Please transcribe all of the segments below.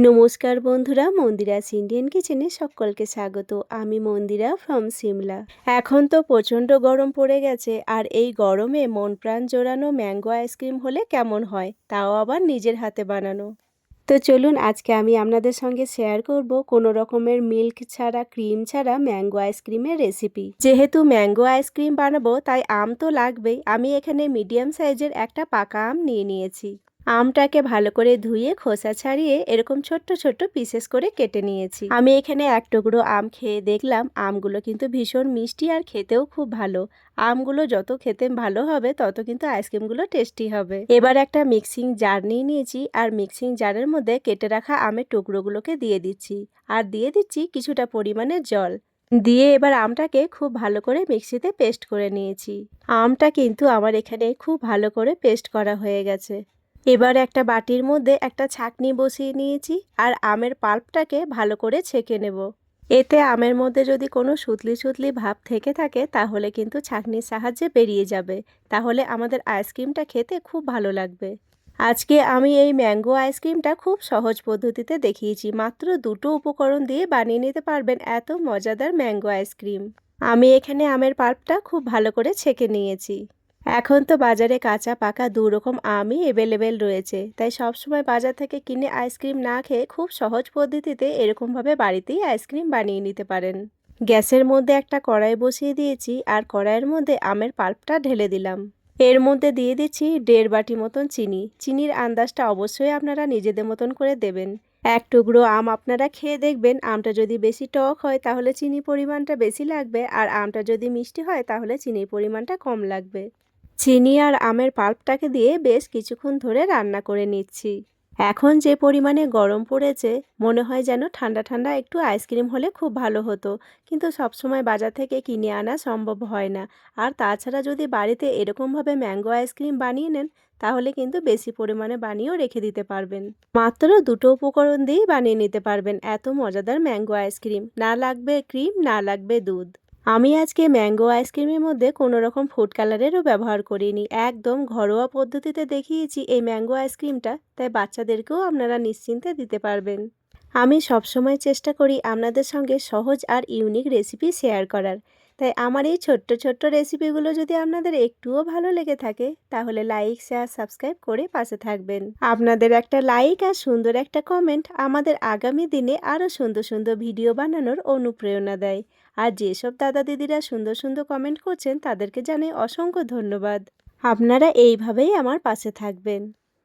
নমস্কার বন্ধুরা, মন্দিরাস ইন্ডিয়ান কিচেনে সকলকে স্বাগত। আমি মন্দিরা ফ্রম সিমলা। এখন তো প্রচণ্ড গরম পড়ে গেছে, আর এই গরমে মন প্রাণ জোড়ানো ম্যাঙ্গো আইসক্রিম হলে কেমন হয়, তাও আবার নিজের হাতে বানানো। তো চলুন আজকে আমি আপনাদের সঙ্গে শেয়ার করব কোনো রকমের মিল্ক ছাড়া, ক্রিম ছাড়া ম্যাঙ্গো আইসক্রিমের রেসিপি। যেহেতু ম্যাঙ্গো আইসক্রিম বানাবো তাই আম তো লাগবেই। আমি এখানে মিডিয়াম সাইজের একটা পাকা আম নিয়ে নিয়েছি। আমটাকে ভালো করে ধুয়ে খোসা ছাড়িয়ে এরকম ছোট্ট ছোট্ট পিসেস করে কেটে নিয়েছি। আমি এখানে এক টুকরো আম খেয়ে দেখলাম, আমগুলো কিন্তু ভীষণ মিষ্টি আর খেতেও খুব ভালো। আমগুলো যত খেতে ভালো হবে তত কিন্তু আইসক্রিমগুলো টেস্টি হবে। এবার একটা মিক্সিং জার নিয়ে নিয়েছি, আর মিক্সিং জারের মধ্যে কেটে রাখা আমের টুকরোগুলোকে দিয়ে দিচ্ছি, আর দিয়ে দিচ্ছি কিছুটা পরিমাণে জল দিয়ে এবার আমটাকে খুব ভালো করে মিক্সিতে পেস্ট করে নিয়েছি। আমটা কিন্তু আমার এখানে খুব ভালো করে পেস্ট করা হয়ে গেছে। এবার একটা বাটির মধ্যে একটা ছাঁকনি বসিয়ে নিয়েছি, আর আমের পাল্পটাকে ভালো করে ছেঁকে নেব। এতে আমের মধ্যে যদি কোনো সুতলি সুতলি ভাব থেকে থাকে তাহলে কিন্তু ছাঁকনির সাহায্যে বেরিয়ে যাবে। তাহলে আমাদের আইসক্রিমটা খেতে খুব ভালো লাগবে। আজকে আমি এই ম্যাঙ্গো আইসক্রিমটা খুব সহজ পদ্ধতিতে দেখিয়েছি। মাত্র দুটো উপকরণ দিয়ে বানিয়ে নিতে পারবেন এত মজাদার ম্যাঙ্গো আইসক্রিম। আমি এখানে আমের পাল্পটা খুব ভালো করে ছেঁকে নিয়েছি। এখন তো বাজারে কাঁচা পাকা দু রকম আমই অ্যাভেলেবেল রয়েছে, তাই সবসময় বাজার থেকে কিনে আইসক্রিম না খেয়ে খুব সহজ পদ্ধতিতে এরকমভাবে বাড়িতেই আইসক্রিম বানিয়ে নিতে পারেন। গ্যাসের মধ্যে একটা কড়াই বসিয়ে দিয়েছি, আর কড়াইয়ের মধ্যে আমের পাল্পটা ঢেলে দিলাম। এর মধ্যে দিয়ে দিচ্ছি 1.5 বাটি মতন চিনি। চিনির আন্দাজটা অবশ্যই আপনারা নিজেদের মতন করে দেবেন। এক টুকরো আম আপনারা খেয়ে দেখবেন, আমটা যদি বেশি টক হয় তাহলে চিনির পরিমাণটা বেশি লাগবে, আর আমটা যদি মিষ্টি হয় তাহলে চিনির পরিমাণটা কম লাগবে। চিনি আর আমের পাল্পটাকে দিয়ে বেশ কিছুক্ষণ ধরে রান্না করে নিচ্ছি। এখন যে পরিমাণে গরম পড়েছে, মনে হয় যেন ঠান্ডা ঠান্ডা একটু আইসক্রিম হলে খুব ভালো হতো, কিন্তু সবসময় বাজার থেকে কিনে আনা সম্ভব হয় না। আর তাছাড়া যদি বাড়িতে এরকমভাবে ম্যাঙ্গো আইসক্রিম বানিয়ে নেন তাহলে কিন্তু বেশি পরিমাণে বানিয়েও রেখে দিতে পারবেন। মাত্র দুটো উপকরণ দিয়েই বানিয়ে নিতে পারবেন এত মজাদার ম্যাঙ্গো আইসক্রিম। না লাগবে ক্রিম, না লাগবে দুধ। আমি আজকে ম্যাঙ্গো আইসক্রিমের মধ্যে কোনো রকম ফুড কালারেরও ব্যবহার করিনি, একদম ঘরোয়া পদ্ধতিতে দেখিয়েছি এই ম্যাঙ্গো আইসক্রিমটা, তাই বাচ্চাদেরকেও আপনারা নিশ্চিন্তে দিতে পারবেন। আমি সবসময় চেষ্টা করি আপনাদের সঙ্গে সহজ আর ইউনিক রেসিপি শেয়ার করার, তাই আমার এই ছোট্ট ছোট্ট রেসিপিগুলো যদি আপনাদের একটুও ভালো লেগে থাকে তাহলে লাইক, শেয়ার, সাবস্ক্রাইব করে পাশে থাকবেন। আপনাদের একটা লাইক আর সুন্দর একটা কমেন্ট আমাদের আগামী দিনে আরও সুন্দর সুন্দর ভিডিও বানানোর অনুপ্রেরণা দেয়। আর যেসব দাদা দিদিরা সুন্দর সুন্দর কমেন্ট করছেন তাদেরকে জানাই অসংখ্য ধন্যবাদ। আপনারা এইভাবেই আমার পাশে থাকবেন।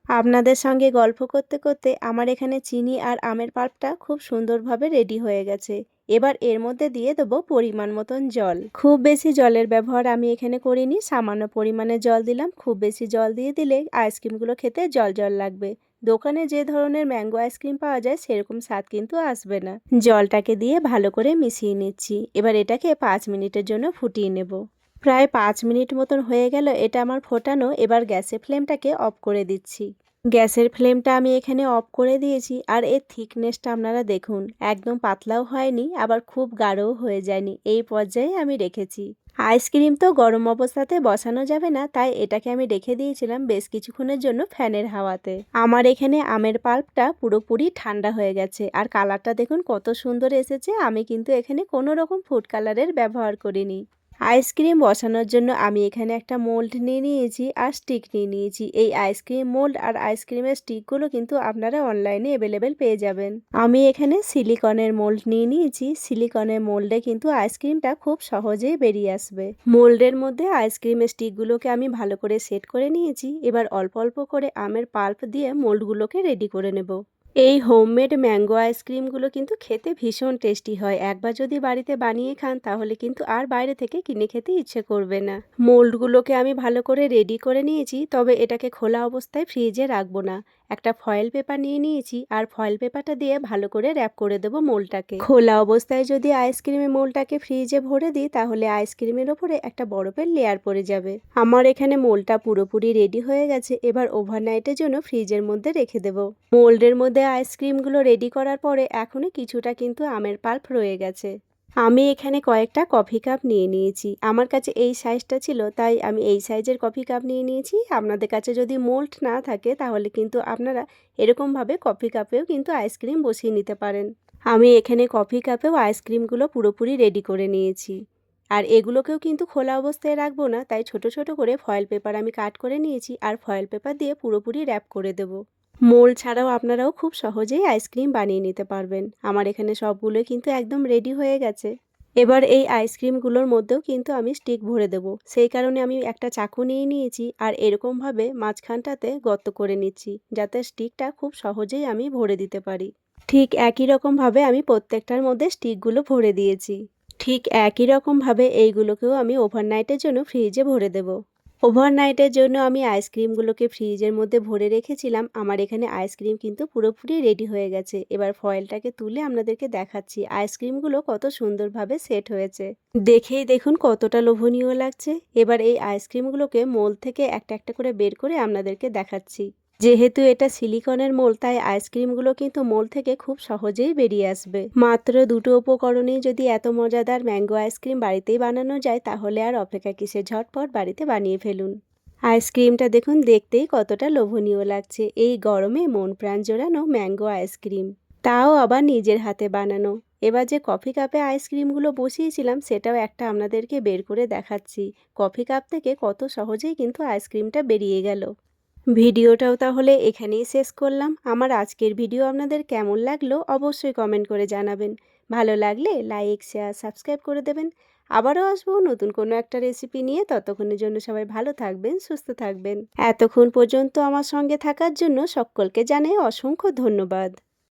আপনাদের সঙ্গে গল্প করতে করতে আমার এখানে চিনি আর আমের পাল্পটা খুব সুন্দরভাবে রেডি হয়ে গেছে। এবার এর মধ্যে দিয়ে দেবো পরিমাণ মতন জল। খুব বেশি জলের ব্যবহার আমি এখানে করিনি, সামান্য পরিমাণে জল দিলাম। খুব বেশি জল দিয়ে দিলে আইসক্রিমগুলো খেতে জল জল লাগবে। দোকানে যে ধরনের ম্যাঙ্গো আইসক্রিম পাওয়া যায় সেরকম স্বাদ কিন্তু আসবে না। জলটাকে দিয়ে ভালো করে মিশিয়ে নিচ্ছি। এবার এটাকে 5 মিনিটের জন্য ফুটিয়ে নেব। প্রায় 5 মিনিট মতন হয়ে গেল এটা আমার ফোটানো। এবার গ্যাসের ফ্লেমটাকে অফ করে দিচ্ছি। গ্যাসের ফ্লেমটা আমি এখানে অফ করে দিয়েছি, আর এর থিকনেসটা আপনারা দেখুন, একদম পাতলাও হয়নি আবার খুব গাঢ়ও হয়ে যায়নি, এই পর্যায়ে আমি রেখেছি। আইসক্রিম তো গরম অবস্থাতে বসানো যাবে না, তাই এটাকে আমি রেখে দিয়েছিলাম বেশ কিছুক্ষণের জন্য ফ্যানের হাওয়াতে। আমার এখানে আমের পাল্পটা পুরোপুরি ঠান্ডা হয়ে গেছে, আর কালারটা দেখুন কত সুন্দর এসেছে। আমি কিন্তু এখানে কোনো রকম ফুড কালারের ব্যবহার করিনি। আইসক্রিম বসানোর জন্য আমি এখানে একটা মোল্ড নিয়ে নিয়েছি আর স্টিক নিয়ে নিয়েছি। এই আইসক্রিম মোল্ড আর আইসক্রিমের স্টিকগুলো কিন্তু আপনারা অনলাইনে অ্যাভেলেবেল পেয়ে যাবেন। আমি এখানে সিলিকনের মোল্ড নিয়ে নিয়েছি। সিলিকনের মোল্ডে কিন্তু আইসক্রিমটা খুব সহজেই বেরিয়ে আসবে। মোল্ডের মধ্যে আইসক্রিমের স্টিকগুলোকে আমি ভালো করে সেট করে নিয়েছি। এবার অল্প অল্প করে আমের পাল্প দিয়ে মোল্ডগুলোকে রেডি করে নেব। এই হোমমেড ম্যাঙ্গো আইসক্রিমগুলো কিন্তু খেতে ভীষণ টেস্টি হয়। একবার যদি বাড়িতে বানিয়ে খান তাহলে কিন্তু আর বাইরে থেকে কিনে খেতে ইচ্ছে করবে না। মোল্ডগুলোকে আমি ভালো করে রেডি করে নিয়েছি, তবে এটাকে খোলা অবস্থায় ফ্রিজে রাখবো না। একটা ফয়েল পেপার নিয়ে নিয়েছি, আর ফয়েল পেপারটা দিয়ে ভালো করে র্যাপ করে দেবো মোল্ডটাকে। খোলা অবস্থায় যদি আইসক্রিমের মোল্ডটাকে ফ্রিজে ভরে দিই তাহলে আইসক্রিমের ওপরে একটা বরফের লেয়ার পড়ে যাবে। আমার এখানে মোল্ডটা পুরোপুরি রেডি হয়ে গেছে। এবার ওভারনাইটের জন্য ফ্রিজের মধ্যে রেখে দেবো। মোল্ডের মধ্যে আইসক্রিমগুলো রেডি করার পরে এখনও কিছুটা কিন্তু আমের পাল্প রয়ে গেছে। আমি এখানে কয়েকটা কফি কাপ নিয়ে নিয়েছি। আমার কাছে এই সাইজটা ছিল, তাই আমি এই সাইজের কফি কাপ নিয়ে নিয়েছি। আপনাদের কাছে যদি মোল্ড না থাকে তাহলে কিন্তু আপনারা এরকমভাবে কফি কাপেও কিন্তু আইসক্রিম বসিয়ে নিতে পারেন। আমি এখানে কফি কাপেও আইসক্রিমগুলো পুরোপুরি রেডি করে নিয়েছি। আর এগুলোকেও কিন্তু খোলা অবস্থায় রাখবো না, তাই ছোট ছোট করে ফয়েল পেপার আমি কাট করে নিয়েছি আর ফয়েল পেপার দিয়ে পুরোপুরি র্যাপ করে দেব। মোল্ড ছাড়াও আপনারাও খুব সহজেই আইসক্রিম বানিয়ে নিতে পারবেন। আমার এখানে সবগুলোই কিন্তু একদম রেডি হয়ে গেছে। এবার এই আইসক্রিমগুলোর মধ্যেও কিন্তু আমি স্টিক ভরে দেব। সেই কারণে আমি একটা চাকু নিয়ে নিয়েছি আর এরকমভাবে মাঝখানটাতে গর্ত করে নিচ্ছি, যাতে স্টিকটা খুব সহজেই আমি ভরে দিতে পারি। ঠিক একই রকমভাবে আমি প্রত্যেকটার মধ্যে স্টিকগুলো ভরে দিয়েছি। ঠিক একই রকমভাবে এইগুলোকেও আমি ওভারনাইটের জন্য ফ্রিজে ভরে দেব। ওভারনাইটের জন্য আমি আইসক্রিমগুলোকে ফ্রিজের মধ্যে ভরে রেখেছিলাম। আমার এখানে আইসক্রিম কিন্তু পুরোপুরি রেডি হয়ে গেছে। এবার ফয়েলটাকে তুলে আপনাদেরকে দেখাচ্ছি আইসক্রিমগুলো কত সুন্দরভাবে সেট হয়েছে। দেখেই দেখুন কতটা লোভনীয় লাগছে। এবার এই আইসক্রিমগুলোকে মোল্ড থেকে একটা একটা করে বের করে আপনাদেরকে দেখাচ্ছি। যেহেতু এটা সিলিকনের মোল্ড, তাই আইসক্রিমগুলো কিন্তু মোল্ড থেকে খুব সহজেই বেরিয়ে আসবে। মাত্র দুটো উপকরণেই যদি এত মজাদার ম্যাঙ্গো আইসক্রিম বাড়িতেই বানানো যায়, তাহলে আর অপেক্ষা কিসের, ঝটপট বাড়িতে বানিয়ে ফেলুন। আইসক্রিমটা দেখুন দেখতেই কতটা লোভনীয় লাগছে। এই গরমে মন প্রাণ জোড়ানো ম্যাঙ্গো আইসক্রিম, তাও আবার নিজের হাতে বানানো। এবার যে কফি কাপে আইসক্রিমগুলো বসিয়েছিলাম সেটাও একটা আপনাদেরকে বের করে দেখাচ্ছি। কফি কাপ থেকে কত সহজেই কিন্তু আইসক্রিমটা বেরিয়ে গেল। ভিডিওটাও তাহলে এখানেই শেষ করলাম। আমার আজকের ভিডিও আপনাদের কেমন লাগলো অবশ্যই কমেন্ট করে জানাবেন। ভালো লাগলে লাইক, শেয়ার, সাবস্ক্রাইব করে দেবেন। আবারও আসবো নতুন কোনো একটা রেসিপি নিয়ে। ততক্ষণের জন্য সবাই ভালো থাকবেন, সুস্থ থাকবেন। এতক্ষণ পর্যন্ত আমার সঙ্গে থাকার জন্য সকলকে জানাই অসংখ্য ধন্যবাদ।